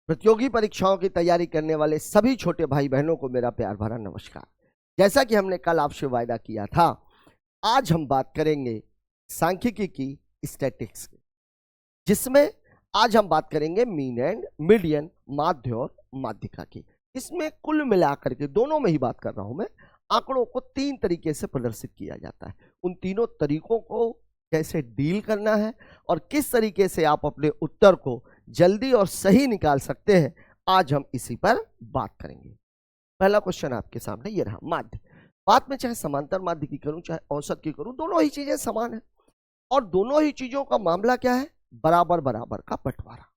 प्रतियोगी परीक्षाओं की तैयारी करने वाले सभी छोटे भाई बहनों को मेरा प्यार भरा नमस्कार। जैसा कि हमने कल आपसे वायदा किया था, आज हम बात करेंगे सांख्यिकी की स्टैटिस्टिक्स की, जिसमें आज हम बात करेंगे मीन एंड मीडियन, माध्य और माध्यिका की। इसमें कुल मिलाकर के दोनों में ही बात कर रहा हूं मैं। आंकड़ों को 3 तरीके से प्रदर्शित किया जाता है। उन तीनों तरीकों को कैसे डील करना है और किस तरीके से आप अपने उत्तर को जल्दी और सही निकाल सकते हैं, आज हम इसी पर बात करेंगे। पहला क्वेश्चन आपके सामने ये रहा, माध्य। बात में चाहे समांतर माध्य की करूं चाहे औसत की करूं, दोनों ही चीजें समान है और दोनों ही चीजों का मामला क्या है? बराबर बराबर का बंटवारा,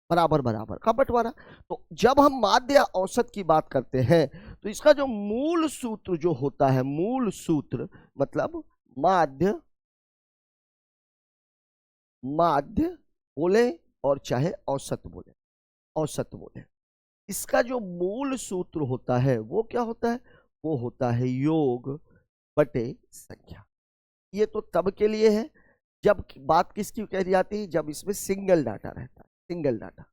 बराबर बराबर का बंटवारा। तो जब हम माध्य या औसत की बात करते हैं तो इसका जो मूल सूत्र जो होता है, मूल सूत्र मतलब माध्य, माध्य बोले और चाहे औसत बोले, औसत बोले, इसका जो मूल सूत्र होता है वो क्या होता है? वो होता है योग बटे संख्या। ये तो तब के लिए है जब बात किसकी कही जाती है? जब इसमें सिंगल डाटा रहता है, सिंगल डाटा,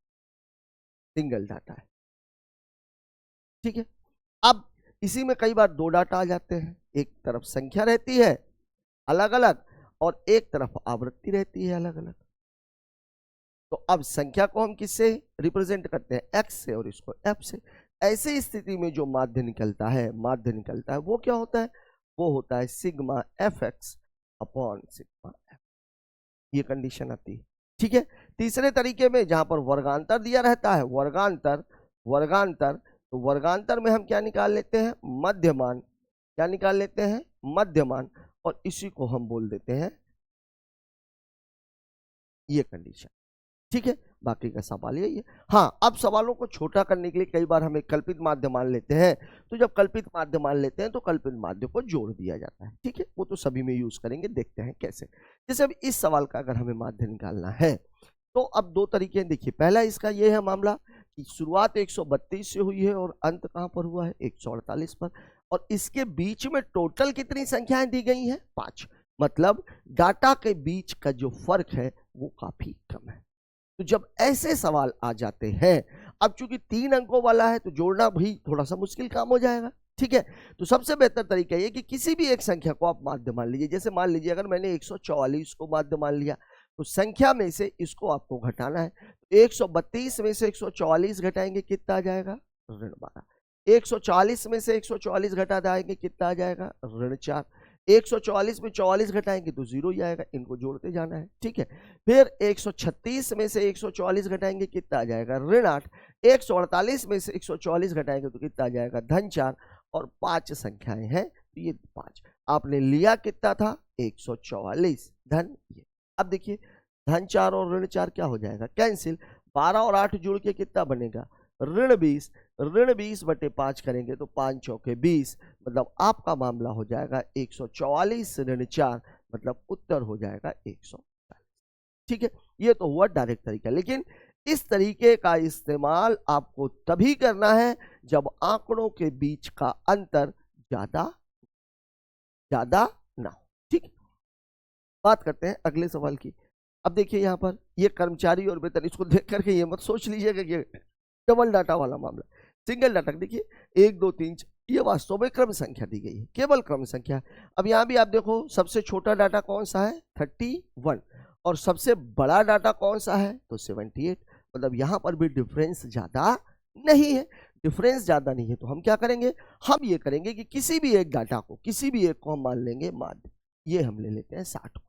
सिंगल डाटा है, ठीक है। अब इसी में कई बार 2 डाटा आ जाते हैं, एक तरफ संख्या रहती है अलग अलग और एक तरफ आवृत्ति रहती है अलग अलग। तो अब संख्या को हम किससे रिप्रेजेंट करते हैं? x से, और इसको f से। ऐसी स्थिति में जो माध्य निकलता है, माध्य निकलता है वो क्या होता है? वो होता है sigma fx upon sigma f। ये कंडीशन आती है, ठीक है। तीसरे तरीके में जहां पर वर्गांतर दिया रहता है, वर्गांतर, वर्गांतर, तो वर्गांतर में हम क्या निकाल लेते हैं? मध्यमान। क्या निकाल लेते हैं? मध्यमान। और इसी को हम बोल देते हैं ये कंडीशन, ठीक है। बाकी का सवाल यही है। हाँ, अब सवालों को छोटा करने के लिए कई बार हम एक कल्पित माध्य मान लेते हैं। तो जब कल्पित माध्य मान लेते हैं तो कल्पित माध्य को जोड़ दिया जाता है, ठीक है। वो तो सभी में यूज करेंगे, देखते हैं कैसे। जैसे अब इस सवाल का अगर हमें माध्य निकालना है तो अब 2 तरीके हैं। देखिए, पहला इसका ये है मामला कि शुरुआत 132 से हुई है और अंत कहां पर हुआ है? 148 पर। और इसके बीच में टोटल कितनी संख्याएं दी गई हैं? 5। मतलब डाटा के बीच का जो फर्क है वो काफी कम है। तो जब ऐसे सवाल आ जाते हैं, अब चूंकि 3 अंकों वाला है तो जोड़ना भी थोड़ा सा मुश्किल काम हो जाएगा, ठीक है। तो सबसे बेहतर तरीका ये कि किसी भी एक संख्या को आप माध्य मान लीजिए। जैसे मान लीजिए अगर मैंने 144 को माध्य मान लिया तो संख्या में से इसको आपको घटाना है। 132 में से 144 घटाएंगे, कितना आ जाएगा? ऋण 12। 140 में से 144 घटा देंगे, कितना आ जाएगा? ऋण 4। 144 में 44 घटाएंगे तो 0 ही आएगा, इनको जोड़ते जाना है, ठीक है। फिर 136 में से 144 घटाएंगे, कितना आ जाएगा? ऋण 8। 148 में से 144 घटाएंगे तो कितना आ जाएगा? धन 4। और 5 संख्याएं हैं तो ये 5 आपने लिया, कितना था? 144 धन ये। अब देखिए, धन 4 और ऋण 4 क्या हो जाएगा? कैंसिल। 12 और 8 जुड़ के कितना बनेगा? ऋण 20। ऋण 20 बटे 5 करेंगे तो 5 चौके 20, मतलब आपका मामला हो जाएगा 144 ऋण 4, मतलब उत्तर हो जाएगा 140, ठीक है। ये तो हुआ डायरेक्ट तरीका, लेकिन इस तरीके का इस्तेमाल आपको तभी करना है जब आंकड़ों के बीच का अंतर ज्यादा ना हो, ठीक है। बात करते हैं अगले सवाल की। अब देखिए यहां पर ये कर्मचारी और वेतन, इसको देख करके ये मत सोच लीजिएगा कि डबल डाटा वाला मामला, सिंगल डाटा। देखिए 1 2 3 ये वास्तव में क्रम संख्या दी गई है, केवल क्रम संख्या। अब यहाँ भी आप देखो, सबसे छोटा डाटा कौन सा है? 31। और सबसे बड़ा डाटा कौन सा है? तो 78। मतलब यहाँ पर भी डिफरेंस ज्यादा नहीं है, डिफरेंस ज्यादा नहीं है। तो हम क्या करेंगे? हम ये करेंगे कि किसी भी एक डाटा को, किसी भी एक को हम मान लेंगे माध्य। ये हम ले लेते हैं 60 को।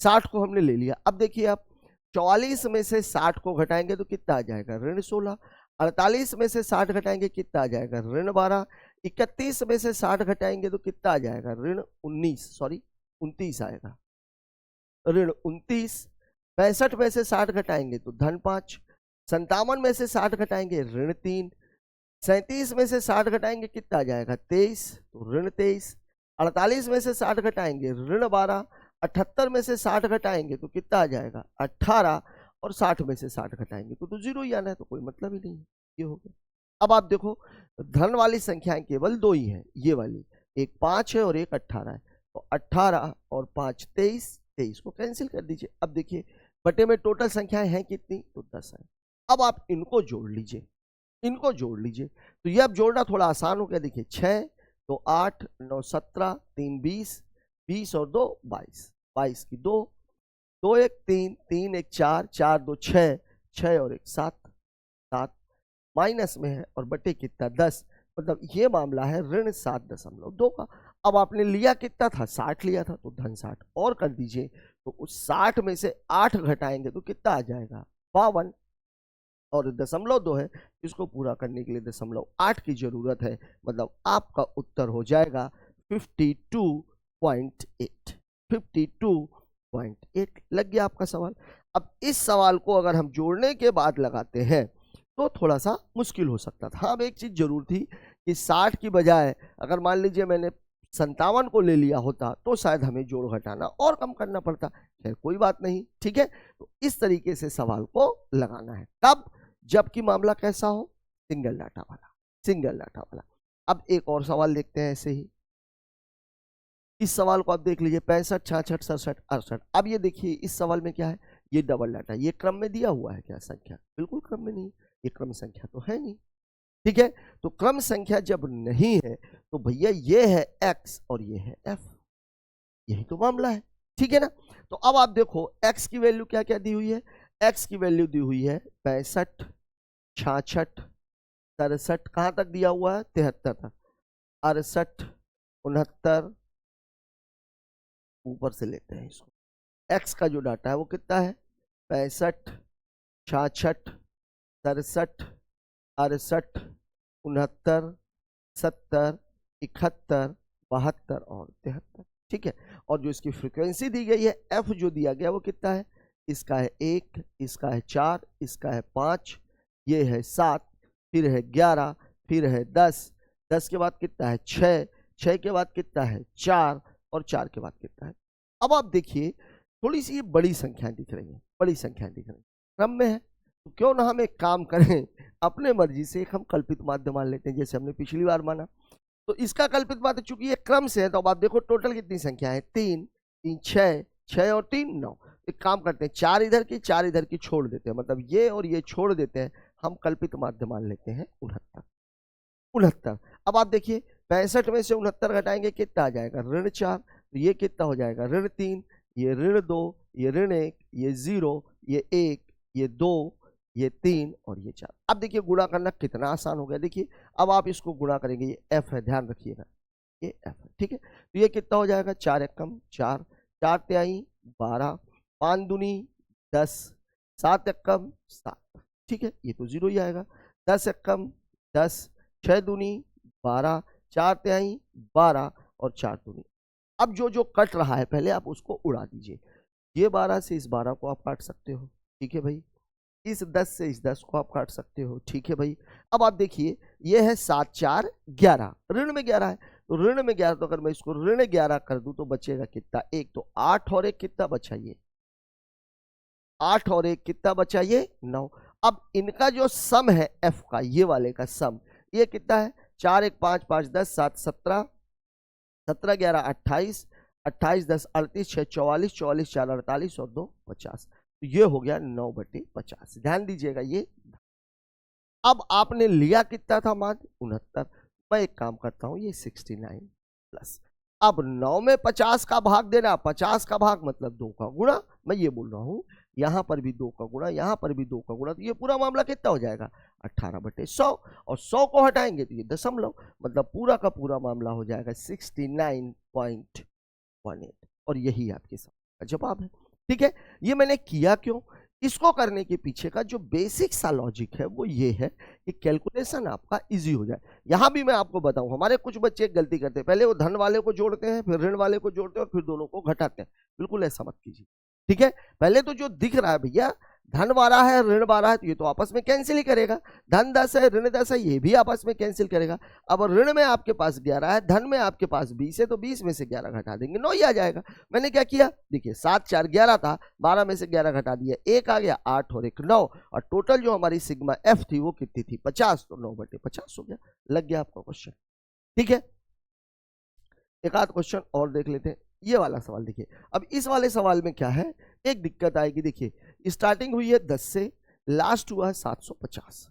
60 को हमने ले लिया। अब देखिए आप 44 में से 60 को घटाएंगे तो कितना आ जाएगा? ऋण 16। 48 में से 60 घटाएंगे, कितना आ जाएगा? ऋण 12। 31 में से 60 घटाएंगे तो कितना आ जाएगा? ऋण 29 आएगा, ऋण 29। 65 में से 60 घटाएंगे तो धन 5। 57 में से 60 घटाएंगे, ऋण 3। 37 में से 60 घटाएंगे, कितना आ जाएगा? 23, तो ऋण 23। 48 में से 60 घटाएंगे, ऋण 12। 78 में से 60 घटाएंगे तो कितना आ जाएगा? 18। और 60 में से 60 घटाएंगे तो 0 ही आना है, तो कोई मतलब ही नहीं है। ये हो गया। अब आप देखो, धन वाली संख्याएं केवल 2 ही हैं, ये वाली, एक 5 है और एक 18 है। तो 18 और 5 23, 23 को कैंसिल कर दीजिए। अब देखिए बटे में टोटल संख्याएं हैं कितनी? तो 10 है। अब आप इनको जोड़ लीजिए, इनको जोड़ लीजिए। तो ये अब जोड़ना थोड़ा आसान हो गया। देखिए 6 तो 8 9 17 3 20, 20 और 2 22, 22 की 2, 2 1 3, 3 1 4, 4 2 6, 6 और 1 7, 7 माइनस में है और बटे कितना 10, मतलब ये मामला है ऋण 7.2 का। अब आपने लिया कितना था, 60 लिया था, तो धन 60 और कर दीजिए। तो उस 60 में से 8 घटाएंगे तो कितना आ जाएगा 52, और 0.2 है, इसको पूरा करने के लिए 0.8 की जरूरत है, मतलब आपका उत्तर हो जाएगा 52.8। 52.8 लग गया आपका सवाल। अब इस सवाल को अगर हम जोड़ने के बाद लगाते हैं तो थोड़ा सा मुश्किल हो सकता था। अब एक चीज जरूर थी कि 60 की बजाय अगर मान लीजिए मैंने 57 को ले लिया होता तो शायद हमें जोड़ घटाना और कम करना पड़ता। खैर कोई बात नहीं, ठीक है। तो इस तरीके से सवाल को लगाना है, कब, जबकि मामला कैसा हो, सिंगल डाटा वाला, सिंगल डाटा वाला। अब एक और सवाल देखते हैं ऐसे ही। इस सवाल को आप देख लीजिए 65 66 67 68। अब ये देखिए इस सवाल में क्या है, ये डबल डाटा, ये क्रम में दिया हुआ है क्या संख्या, बिल्कुल क्रम में नहीं, ये क्रम संख्या तो है नहीं, ठीक है। तो क्रम संख्या जब नहीं है तो भैया ये है x और ये है f, यही तो मामला है, ठीक है ना। तो अब आप देखो x की वैल्यू क्या क्या दी हुई है, x की वैल्यू दी हुई है 65 66 67, कहां तक दिया हुआ है 73 तक, 68 69, ऊपर से लेते हैं इसको। x का जो डाटा है वो कितना है 65 66 67 68 69 70 71 72 और 73, ठीक है। और जो इसकी फ्रीक्वेंसी दी गई है f जो दिया गया वो कितना है, इसका है 1, इसका है 4, इसका है 5, ये है 7, फिर है 11, फिर है 10, 10 के बाद कितना है 6, 6 के बाद कितना है 4 और 4 के बाद कितना है। अब आप देखिए थोड़ी सी बड़ी संख्या दिख रही है, बड़ी संख्या दिख रही है, क्रम में है, तो क्यों ना हम एक काम करें, अपने मर्जी से एक हम कल्पित माध्य मान लेते हैं, जैसे हमने पिछली बार माना। तो इसका कल्पित माध्य चूंकि ये क्रम से है, तो अब आप देखो टोटल कितनी संख्या है 3 3 6, 6 और 3 9। एक काम करते हैं 4 इधर की 4 इधर की छोड़ देते हैं, मतलब ये और ये छोड़ देते हैं, हम कल्पित माध्य मान लेते हैं 69। 69 अब आप देखिए 65 में से 69 घटाएंगे कितना आ जाएगा ऋण 4, तो ये कितना हो जाएगा ऋण 3, ये ऋण 2, ये ऋण 1, ये 0, ये 1, ये 2, ये 3 और ये 4। अब देखिए गुणा करना कितना आसान हो गया। देखिए अब आप इसको गुणा करेंगे, ये f है, ध्यान रखिएगा ये f है, ठीक है। तो ये कितना हो जाएगा 4 एकम 4, 4 तिहाई 12, 5 दूनी 10, 7 एकम 7, ठीक है, ये तो 0 ही आएगा। 10 एकम 10, 6 दूनी 12, 4 तिहाई 12 और 4 दूनी। अब जो जो कट रहा है पहले आप उसको उड़ा दीजिए, ये 12 से इस 12 को आप काट सकते हो, ठीक है भाई, इस 10 से इस 10 को आप काट सकते हो, ठीक है भाई। अब आप देखिए ये है 7 4 11, ऋण में 11 है, तो ऋण में 11, तो अगर मैं इसको ऋण 11 कर दूं तो बचेगा कितना 1, तो 8 और 1 कितना बचा, ये 8 और 1 कितना बचा, ये 9। अब इनका जो सम है f का, ये वाले का सम, ये कितना है 4 1 5 5 10 7 17, 17 11 28, 28 10 38, 6 44, 44 4 48 और 2 50, तो ये हो गया 9/50। ध्यान दीजिएगा ये। अब आपने लिया कितना था मान 69, मैं एक काम करता हूं ये 69 प्लस, अब 9 में 50 का भाग देना, 50 का भाग मतलब 2 का गुणा, मैं ये बोल रहा हूं यहां पर भी 2 का गुणा, यहां पर भी 2 का गुणा, तो ये पूरा मामला कितना हो जाएगा 18/100, और 100 को हटाएंगे तो ये दशमलव, मतलब पूरा का पूरा मामला हो जाएगा 69.18, और यही आपके सवाल का जवाब है, ठीक है। ये मैंने किया क्यों, इसको करने के पीछे का जो बेसिक सा लॉजिक है वो ये है कि कैलकुलेशन आपका इजी हो जाए। यहां भी मैं आपको बताऊं, हमारे कुछ बच्चे एक गलती करते हैं, पहले वो धन वाले को जोड़ते हैं, फिर ऋण वाले को जोड़ते हैं और फिर दोनों को घटाते हैं। बिल्कुल ऐसा मत कीजिए, ठीक है। पहले तो जो दिख रहा है भैया, धन 12 है ऋण 12 है, तो ये तो आपस में कैंसिल ही करेगा, धन 10 है ऋण 10 है, ये भी आपस में कैंसिल करेगा। अब ऋण में आपके पास 11 है, धन में आपके पास 20 है, तो 20 में से 11 घटा देंगे 9 ही आ जाएगा। मैंने क्या किया, देखिए 7 4 11 था, 12 में से 11 घटा दिया, 1 आ गया, 8 और 1 9, और टोटल जो हमारी सिग्मा एफ थी वो कितनी थी 50, तो 9/50 हो गया। लग गया आपका क्वेश्चन, ठीक है। एक आध क्वेश्चन और देख लेते हैं। ये वाला सवाल देखिए, अब इस वाले सवाल में क्या है, एक दिक्कत आएगी। देखिए स्टार्टिंग हुई है 10 से, लास्ट हुआ है 750।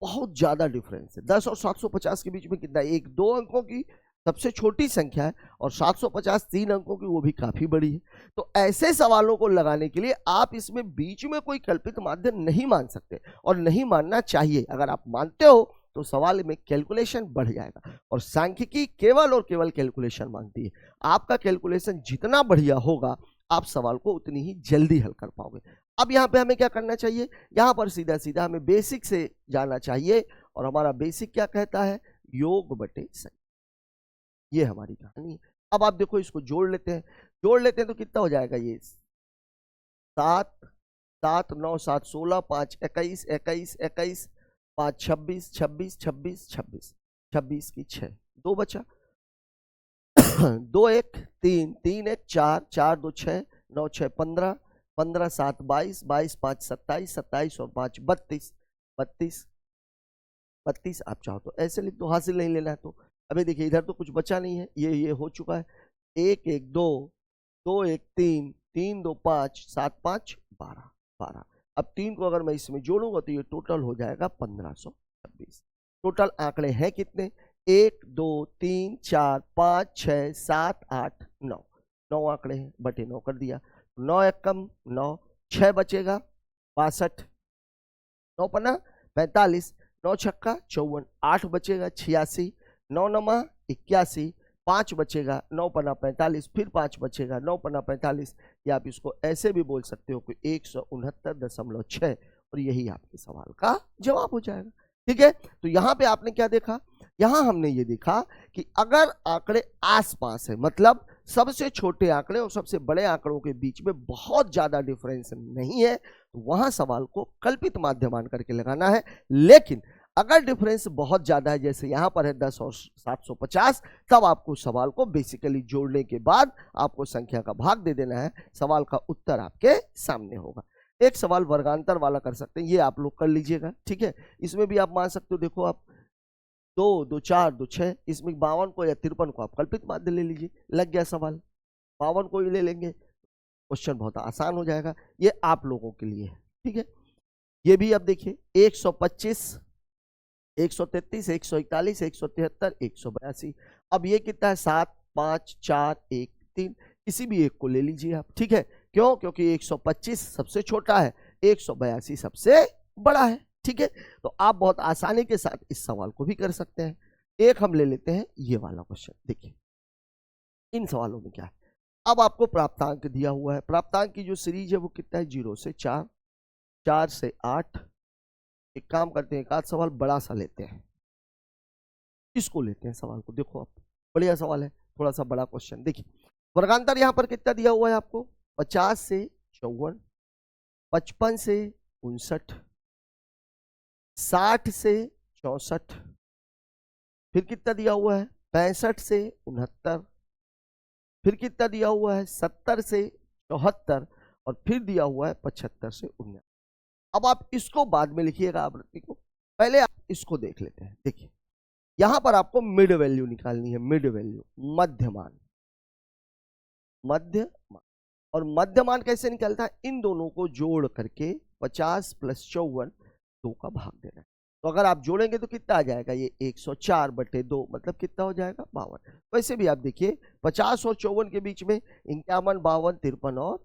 बहुत ज्यादा डिफरेंस है 10 और 750 के बीच में कितना, एक दो अंकों की सबसे छोटी संख्या है और 750 3 अंकों की, वो भी काफी बड़ी है। तो ऐसे सवालों को लगाने के लिए आप इसमें बीच में कोई कल्पित माध्य नहीं मान सकते और नहीं मानना चाहिए। अगर आप मानते हो तो सवाल में कैलकुलेशन बढ़ जाएगा और सांख्यिकी केवल और केवल कैलकुलेशन मांगती है। आपका कैलकुलेशन जितना बढ़िया होगा आप सवाल को उतनी ही जल्दी हल कर पाओगे। अब यहाँ पे हमें क्या करना चाहिए, यहाँ पर सीधा सीधा हमें बेसिक से जाना चाहिए और हमारा बेसिक क्या कहता है, योग बटे संख्या। ये हमारी कहानी है। अब आप देखो इसको जोड़ लेते हैं, तो कितना हो जाएगा, ये 7 7 9 7 16 5 21 21 21 5 26 26 26 26 26 की 6 2 बचा 2 1 3 3 1 4 4 2 6 9 6 15 15 7 22 22 5 27 27 और 5 32 32 32। आप चाहो तो ऐसे लिख दो, हासिल नहीं लेना है तो। अभी देखिए इधर तो कुछ बचा नहीं है, ये हो चुका है। 1 1 2 2 1 3 3 2 5 7 5 12 12। अब 3 को अगर मैं इसमें जोड़ूंगा तो ये टोटल हो जाएगा 1526। टोटल आंकड़े हैं कितने, 1 2 3 4 5 6 7 8 9 9 आंकड़े हैं, बटे 9 कर दिया। 9 एक कम 9, 6 बचेगा 62, 9 पन्ना 45, 9 छक्का 54, 8 बचेगा 86, 9 नमा 81, 5 बचेगा 9 पन्ना 45, फिर 5 बचेगा 9 पन्ना 45। या आप इसको ऐसे भी बोल सकते हो कि 169.6 और यही आपके सवाल का जवाब हो जाएगा। ठीक है, तो यहाँ पे आपने क्या देखा, यहाँ हमने ये देखा कि अगर आंकड़े आसपास है, मतलब सबसे छोटे आंकड़े और सबसे बड़े आंकड़ों के बीच में बहुत ज्यादा डिफरेंस नहीं है, तो वहां सवाल को कल्पित माध्य मान करके लगाना है। लेकिन अगर डिफरेंस बहुत ज्यादा है, जैसे यहां पर है 10 और 750, तब आपको सवाल को बेसिकली जोड़ने के बाद आपको संख्या का भाग दे देना है, सवाल का उत्तर आपके सामने होगा। एक सवाल वर्गांतर वाला कर सकते हैं, ये आप लोग कर लीजिएगा। ठीक है, इसमें भी आप मान सकते हो, देखो आप 2 2 4 2 6, इसमें 52 को या 53 को आप कल्पित माध्य ले लीजिए, लग गया सवाल। 52 को ही ले लेंगे, क्वेश्चन बहुत आसान हो जाएगा। ये आप लोगों के लिए है। ठीक है, ये भी अब देखिए 125 133 141 173 182। अब ये कितना है, 7 5 4 1 3, किसी भी एक को ले लीजिए आप। ठीक है, क्यों, क्योंकि 125 सबसे छोटा है, 182 सबसे बड़ा है। ठीक है, तो आप बहुत आसानी के साथ इस सवाल को भी कर सकते हैं। एक हम ले लेते हैं ये वाला क्वेश्चन, देखिए इन सवालों में क्या है। अब आपको प्राप्तांक दिया हुआ है, प्राप्तांक की जो सीरीज है वो कितना है, 0 से 4, 4 से 8। एक काम करते हैं, एक आध सवाल बड़ा सा लेते हैं, इसको लेते हैं सवाल को। देखो आप, बढ़िया सवाल है, थोड़ा सा बड़ा क्वेश्चन। देखिए वर्गांतर यहाँ पर कितना दिया हुआ है आपको, 50 से 54, 55 से 59, 60 से 64, फिर कितना दिया हुआ है 65 से 69, फिर कितना दिया हुआ है 70 से 74 और फिर दिया हुआ है 75 से 69। अब आप इसको बाद में लिखिएगा आवृत्ति को, पहले आप इसको देख लेते हैं। देखिए यहां पर आपको मिड वैल्यू निकालनी है, मिड वैल्यू, मध्यमान। मध्यमान, और मध्यमान कैसे निकलता है, इन दोनों को जोड़ करके 50 + 54 2 का भाग देना है। तो अगर आप जोड़ेंगे तो कितना आ जाएगा, ये 104 बटे 2, मतलब कितना हो जाएगा 52। वैसे भी आप देखिए 50 और 54 के बीच में 51 52 53 और,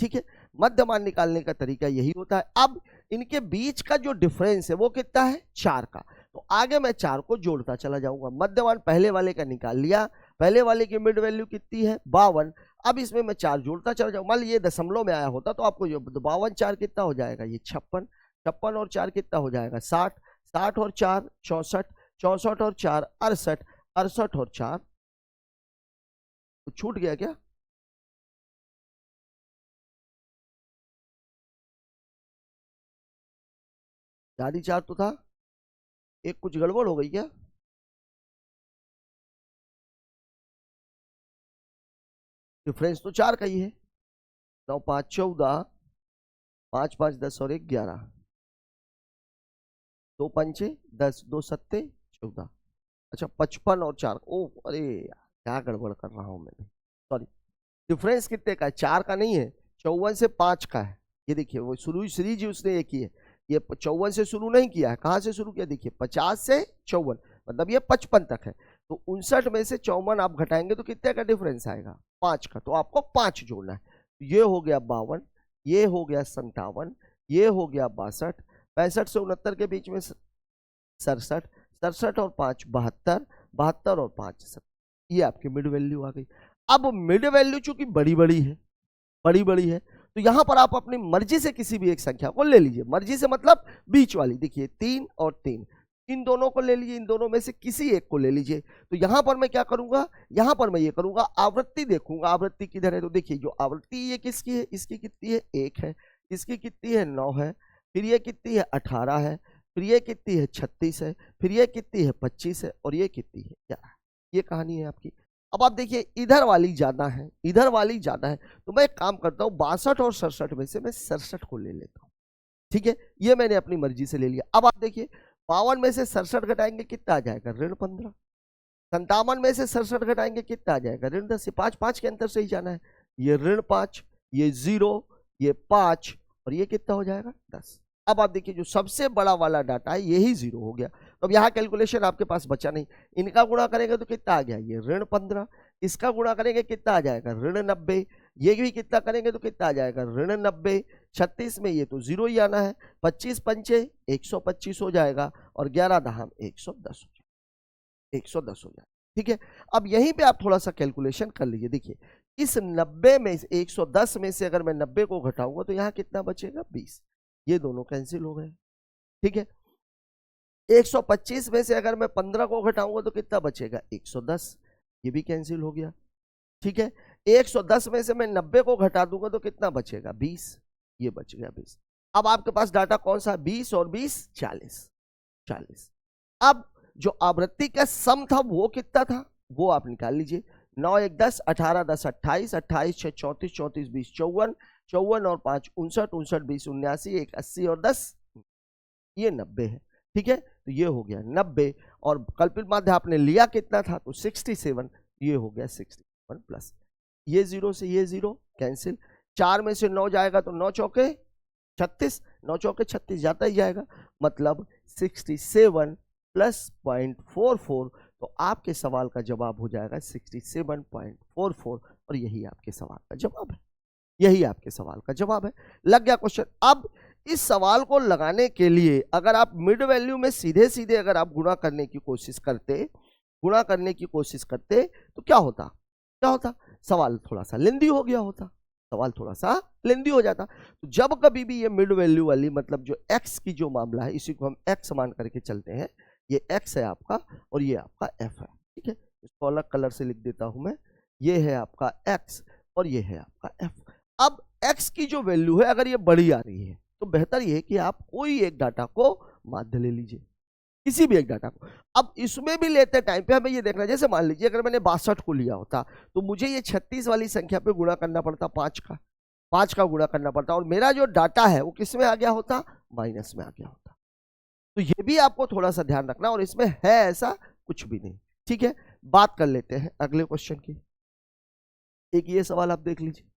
ठीक है, मध्यमान निकालने का तरीका यही होता है। अब इनके बीच का जो डिफरेंस है वो कितना है, 4 का। तो आगे मैं 4 को जोड़ता चला जाऊंगा। मध्यमान पहले वाले का निकाल लिया, पहले वाले की मिड वैल्यू कितनी है 52। अब इसमें मैं 4 जोड़ता चला जाऊंगा, मान लीजिए दशमलव में आया होता तो आपको 52 4 कितना हो जाएगा, ये 56, 56 और 4 कितना हो जाएगा 60, 60 और 4 64, 64 और 4 68, 68 और 4 छूट गया क्या, आधी 4 तो था, एक कुछ गड़बड़ हो गई क्या, डिफरेंस तो 4 का ही है। 9 5 14, 5 5 10 और 1 11, 2 पंचे 10, 2 सत्ते 14, अच्छा 55 और 4, ओ अरे क्या गड़बड़ कर रहा हूं मैंने, सॉरी। डिफरेंस कितने का है, 4 का नहीं है, 54 से 5 का है। ये देखिए वो शुरू सीरीज उसने ये की है, ये 54 से शुरू नहीं किया है, कहाँ से शुरू किया, देखिए 50 से 54 मतलब ये 55 तक है। तो 59 में से 54 आप घटाएंगे तो कितने का डिफरेंस आएगा, 5 का। तो आपको 5 जोड़ना है। ये हो गया 52, ये हो गया 57, ये हो गया 62, 65 से 69 के बीच में 67, 67 और 5 72, 72 और 5 70। ये आपकी मिड वैल्यू आ गई। अब मिड वैल्यू चूंकि बड़ी बड़ी है, बड़ी बड़ी है, तो यहां पर आप अपनी मर्जी से किसी भी एक संख्या को ले लीजिए। मर्जी से मतलब बीच वाली, देखिए 3 और 3, इन दोनों को ले लीजिए, इन दोनों में से किसी एक को ले लीजिए। तो यहां पर मैं क्या करूंगा, यहां पर मैं ये करूंगा, आवृत्ति देखूंगा, आवृत्ति किधर है। तो देखिए जो आवृत्ति ये किसकी है, इसकी कितनी है, 1 है, इसकी कितनी है, 9 है, फिर ये कितनी है, 18 है, फिर ये कितनी है, 36 है, फिर ये कितनी है, 25 है, और ये कितनी है, 11। ये कहानी है आपकी। अब आप देखिए इधर वाली ज्यादा है, इधर वाली ज्यादा है, तो मैं एक काम करता हूं, 62 और 67 में से मैं 67 को ले लेता हूं। ठीक है, ये मैंने अपनी मर्जी से ले लिया। अब आप देखिए 52 में से 67 घटाएंगे कितना आ जाएगा, ऋण 15। 57 में से 67 घटाएंगे कितना आ जाएगा, ऋण 10। 5 के अंतर से ही जाना है, ये ऋण 5, ये 0, ये 5, और ये कितना हो जाएगा, 10। अब आप देखिए जो सबसे बड़ा वाला डाटा है यही 0 हो गया। तो अब यहाँ कैलकुलेशन आपके पास बचा नहीं। इनका गुणा करेंगे तो कितना आ गया, ये ऋण 15, इसका गुणा करेंगे कितना आ जाएगा, ऋण 90, ये भी कितना करेंगे तो कितना आ जाएगा, ऋण 90। 36 में ये तो 0 ही आना है, 25 पंचे 125 हो जाएगा, और 11 दहाम 110 हो जाएगा, 110 हो जाएगा। ठीक है, अब यहीं पे आप थोड़ा सा कैलकुलेशन कर लीजिए। देखिए इस 90 में 110 में से अगर मैं 90 को घटाऊंगा तो यहाँ कितना बचेगा, 20। ये दोनों कैंसिल हो गए। ठीक है, 125 में से अगर मैं 15 को घटाऊंगा तो कितना बचेगा, 110, ये भी कैंसिल हो गया। ठीक है, 110 में से मैं 90 को घटा दूंगा तो कितना बचेगा, 20, ये बच गया 20। अब आपके पास डाटा कौन सा, 20 और 20 40। अब जो आवृत्ति का सम था वो कितना था, वो आप निकाल लीजिए। 9 1 10, 18 10 28, 28 6 34, 34 20 54, 54 और 5 59, 59 20 79, 1 80 और 10 ये 90 है। ठीक है, तो ये हो गया 90, और कल्पित माध्य आपने लिया कितना था, तो 67, ये हो गया 61 प्लस ये 0 से ये 0 कैंसिल। 4 में से 9 जाएगा तो 9 चौके 36, 9 चौके 36 जाता ही जाएगा, मतलब 67 प्लस 0.44। तो आपके सवाल का जवाब हो जाएगा 67.44, और यही आपके सवाल का जवाब है, यही आपके सवाल का जवाब है। लग गया क्वेश्चन। अब इस सवाल को लगाने के लिए अगर आप मिड वैल्यू में सीधे सीधे अगर आप गुणा करने की कोशिश करते तो क्या होता, सवाल थोड़ा सा लेंदी हो गया होता, सवाल थोड़ा सा लेंदी हो जाता। तो जब कभी भी ये मिड वैल्यू वाली मतलब जो x की जो मामला है, इसी को हम x मान करके चलते हैं, ये x है आपका और ये आपका f है। ठीक है, इसको अलग कलर से लिख देता हूं मैं, ये है आपका x और ये है आपका f। अब x की जो वैल्यू है अगर ये बड़ी आ रही है तो बेहतर ये है कि आप कोई एक डाटा को माध्य ले लीजिए, किसी भी एक डाटा को। अब इसमें भी लेते टाइम पे हमें ये देखना, जैसे मान लीजिए अगर मैंने 62 को लिया होता तो मुझे ये 36 वाली संख्या पे गुणा करना पड़ता, 5 का गुणा करना पड़ता, और मेरा जो डाटा है वो किस में आ गया होता, माइनस में आ गया होता। तो ये भी आपको थोड़ा सा ध्यान रखना, और इसमें है ऐसा कुछ भी नहीं। ठीक है, बात कर लेते हैं अगले क्वेश्चन की। एक ये सवाल आप देख लीजिए,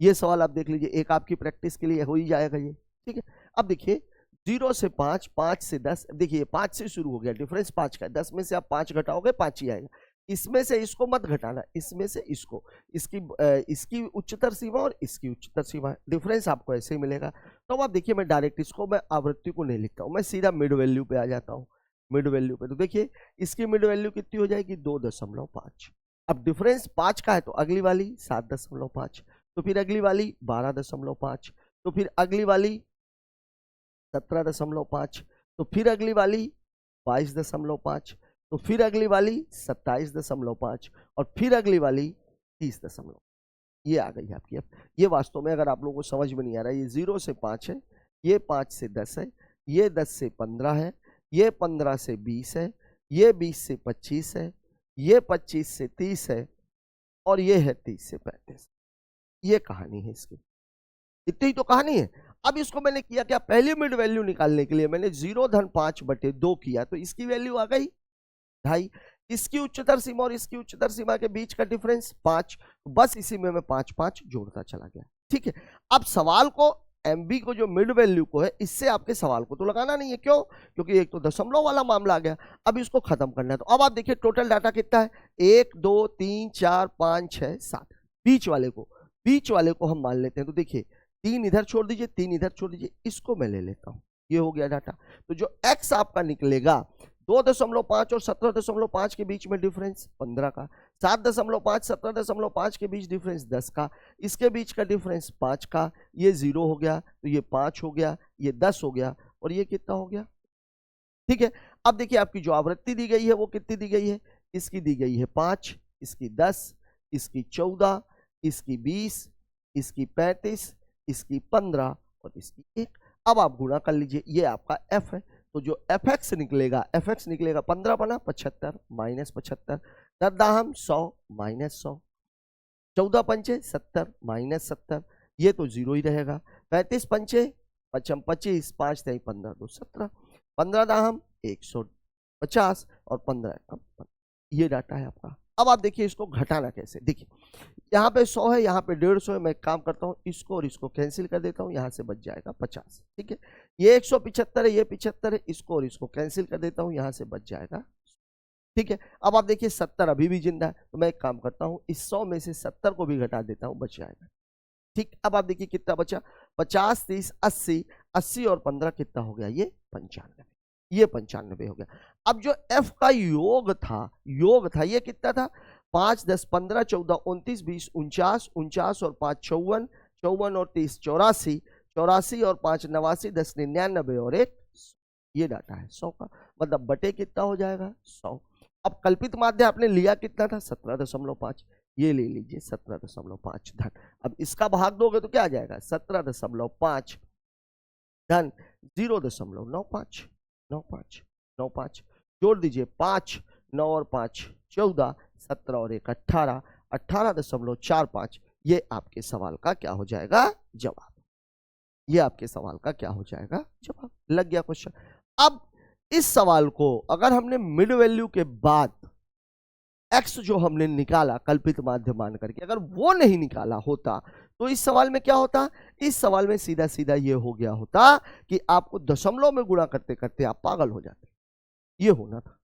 ये सवाल आप देख लीजिए, एक आपकी प्रैक्टिस के लिए हो ही जाएगा ये। ठीक है, अब देखिए 0 से 5, 5 से 10, देखिए 5 से शुरू हो गया, डिफरेंस 5 का है, 10 में से आप 5 घटाओगे 5 ही आएगा। इसमें से इसको मत घटाना, इसमें से इसको, इसकी उच्चतर सीमा और इसकी उच्चतर सीमा, डिफरेंस आपको ऐसे ही मिलेगा। तो अब आप देखिए मैं डायरेक्ट इसको मैं आवृत्ति को नहीं लिखता हूँ, मैं सीधा मिड वैल्यू पे आ जाता हूँ। मिड वैल्यू पे तो देखिए इसकी मिड वैल्यू कितनी हो जाएगी, 2.5। अब डिफरेंस 5 का है तो अगली वाली 7.5, तो फिर अगली वाली 12.5, तो फिर अगली वाली 17.5, तो फिर अगली वाली 22.5, तो फिर अगली वाली 27.5, और फिर अगली वाली 30. ये आ गई आपकी। अब ये वास्तव में अगर आप लोगों को समझ में नहीं आ रहा है, ये 0 से 5 है, ये 5 से 10 है, ये 10 से 15 है, ये 15 से 20 है, ये 20 से 25 है, ये 25 से 30 है, और ये है 30 से 35। ये कहानी है इसकी, इतनी तो कहानी है। अब इसको मैंने किया क्या, पहली मिड वैल्यू निकालने के लिए मैंने 0-5/2 किया, तो इसकी वैल्यू आ गई 2.5। इसकी उच्चतर सीमा और इसकी उच्चतर सीमा के बीच का डिफरेंस 5, बस इसी में मैं 5 जोड़ता चला गया। ठीक है, अब सवाल को MB को जो मिड वैल्यू को है, इससे आपके सवाल को तो लगाना नहीं है। क्यों? क्योंकि एक तो दशमलव वाला मामला आ गया। अब इसको खत्म करना है, तो अब आप देखिए टोटल डाटा कितना है, 1 2 3 4 5 6 7। बीच वाले को हम मान लेते हैं, तो देखिए 3 इधर छोड़ दीजिए, 3 इधर छोड़ दीजिए, इसको मैं ले लेता हूं। ये हो गया डाटा। तो जो x आपका निकलेगा 2.5 और 17.5 के बीच में डिफरेंस 15 का, 7.5 17.5 के बीच डिफरेंस 10 का, इसके बीच का डिफरेंस 5 का, ये 0 हो गया, तो ये 5 हो गया, ये 10 हो गया, और ये कितना हो गया? ठीक है। अब देखिए आपकी जो आवृत्ति दी गई है वो कितनी दी गई है, इसकी दी गई है 5, इसकी 10, इसकी 14, इसकी 20, इसकी 35, इसकी 15 और इसकी 1। अब आप गुणा कर लीजिए, ये आपका f है, तो जो fx निकलेगा 15 बना 75 माइनस 75, 10 दाहम 100 माइनस 100, 14 पंचे 70 माइनस 70, ये तो 0 ही रहेगा। 35 पंचे 25, 5 3 15 2 17, 15 दाहम 150 और 15 कम, ये डाटा है आपका। अब आप देखिए इसको घटाना कैसे। देखिए यहाँ पे 100 है, यहाँ पे 150 है, मैं एक काम करता हूँ, इसको और इसको कैंसिल कर देता हूँ, यहाँ से बच जाएगा 50। ठीक है, ये 175 है, ये 75 है, इसको और इसको कैंसिल कर देता हूँ, यहाँ से बच जाएगा। ठीक है, अब आप देखिए 70 अभी भी जिंदा है, तो मैं एक काम करता हूँ, इस 100 में से 70 को भी घटा देता हूँ, बच जाएगा। ठीक, अब आप देखिए कितना बचा, 50 30 80, 80 और 15 कितना हो गया, ये 95, ये 95 हो गया। अब जो f का योग था ये कितना था, 5 10 15 14 29 20 49, 49 और 5 54, 54 और 30 84, 84 और 5 89, 10 99 और 1 ये डाटा है 100 का, मतलब बटे कितना हो जाएगा 100। अब कल्पित माध्य आपने लिया कितना था 17.5, ये ले लीजिए 17.5 धन। अब इसका भाग दोगे तो क्या आ जाएगा 17.5 धन 0.95 जोड़ दीजिए 5 9 और 5 14, 17 और 1 18, 18.45, ये आपके सवाल का क्या हो जाएगा जवाब। ये आपके सवाल का क्या हो जाएगा जवाब। लग गया क्वेश्चन। अब इस सवाल को अगर हमने मिड वैल्यू के बाद x जो हमने निकाला कल्पित माध्य मान करके, अगर वो नहीं निकाला होता तो इस सवाल में क्या होता, इस सवाल में सीधा सीधा ये हो गया होता कि आपको दशमलव में गुणा करते करते आप पागल हो जाते, ये होना था।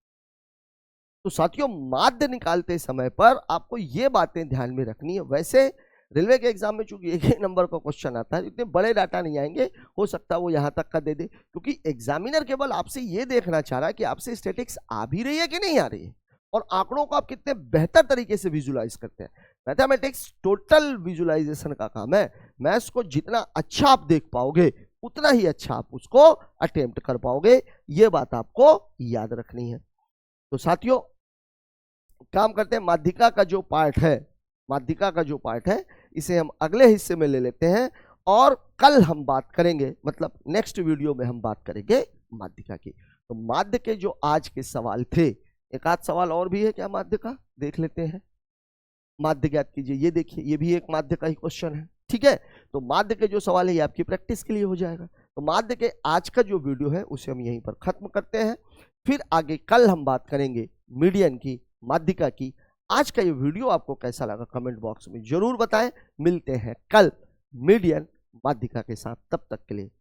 तो साथियों माध्य निकालते समय पर आपको ये बातें ध्यान में रखनी है। वैसे रेलवे के एग्जाम में चूंकि एक ही नंबर का क्वेश्चन आता है, इतने बड़े डाटा नहीं आएंगे, हो सकता है वो यहां तक का दे दे, क्योंकि एग्जामिनर केवल आपसे ये देखना चाह रहा है कि आपसे स्टैटिक्स आ भी रही है कि नहीं आ रही है, और आंकड़ों को आप कितने बेहतर तरीके से विजुलाइज करते हैं। मैथमेटिक्स टोटल विजुलाइजेशन का काम है। मैथ्स को जितना अच्छा आप देख पाओगे उतना ही अच्छा आप उसको अटेम्प्ट कर पाओगे, ये बात आपको याद रखनी है। तो साथियों काम करते हैं, माध्यिका का जो पार्ट है इसे हम अगले हिस्से में ले लेते हैं, और कल हम बात करेंगे, मतलब नेक्स्ट वीडियो में हम बात करेंगे माध्यिका की। तो माध्य के जो आज के सवाल थे, एक आध सवाल और भी है क्या माध्य का, देख लेते हैं। माध्य ज्ञात कीजिए, ये देखिए ये भी एक माध्य का ही क्वेश्चन है। ठीक है, तो माध्य के जो सवाल है ये आपकी प्रैक्टिस के लिए हो जाएगा। तो माध्य के आज का जो वीडियो है उसे हम यहीं पर खत्म करते हैं, फिर आगे कल हम बात करेंगे मीडियन की, माध्यिका की। आज का ये वीडियो आपको कैसा लगा कमेंट बॉक्स में जरूर बताएं। मिलते हैं कल मीडियन माध्यिका के साथ, तब तक के लिए